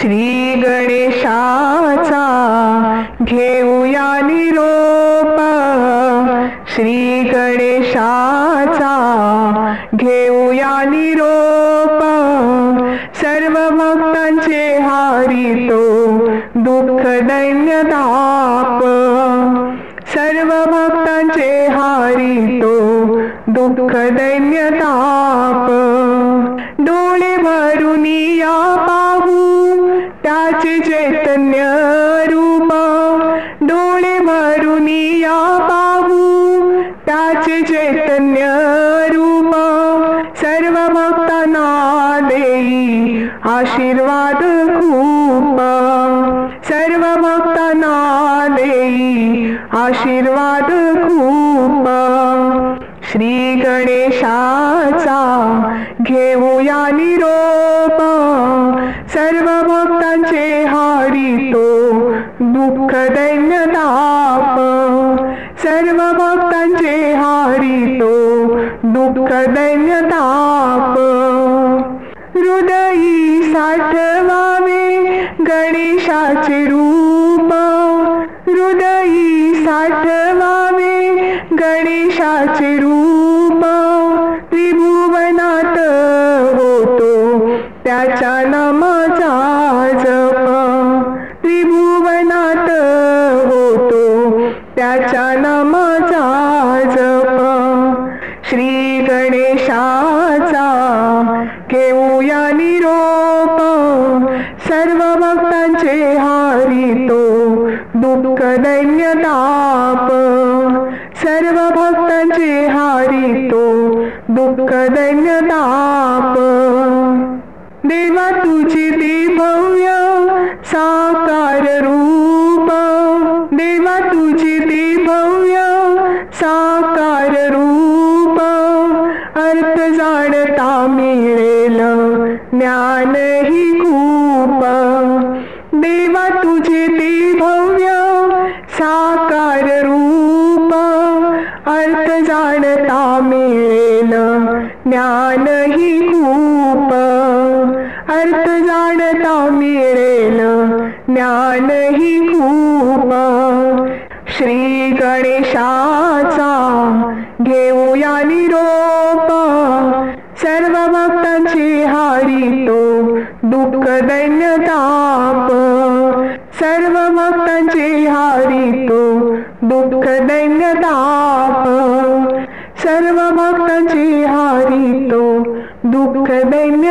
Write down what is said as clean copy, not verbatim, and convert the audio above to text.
श्री गणेशाचा घेऊया निरोप, श्री गणेशाचा घेऊया निरोप, सर्व भक्तांचे हारितो दुःख दैन्य ताप, सर्व भक्तांचे हारितो दुःख दैन्य ताप, डोळे भरून या पाहू त्याचे चैतन्य रूप, डोळे भरून या पाहू त्याचे चैतन्य रूप, सर्व भक्तांना देई आशीर्वाद खूप, सर्व भक्तांना देई आशीर्वाद खूप, श्री गणेशाचा घेऊया निरोप, सर्व भक्तांचे हारितो दुःख दैन्य ताप, सर्व भक्तांचे हारितो दुःख दैन्य ताप, हृदयी साठवावे गणेशाचे रूप, हृदयी साठवावे गणेशाचे रूप, त्रिभुवनात होतो त्याच्या नामाचा जप, त्रिभुवनात होतो त्याच्या नामाचा जप, श्री गणेशाचा घेऊया निरोप, सर्व भक्तांचे हारितो दुःख दैन्य ताप, सर्व भक्तांचे हारितो दुःख दैन्य ताप, देवा तुझे ते भव्य साकार रूप, देवा तुझे ते भव्य साकार रूप, अर्थ जाणता मिळेल ज्ञान ही खूप, देवा तुझे ते भव्य साकार रूप, अर्थ जाणता मिळेल ज्ञान ही खूप, अर्थ जाणता मिळेल ज्ञान ही खूप, श्री गणेशाचा घेऊया निरोप, सर्व भक्तांचे हारितो दुःख दैन्य ताप, सर्व भक्तांचे हारितो दुःख दैन्य ताप, सर्व भक्तांचे हारितो दुःख दैन्य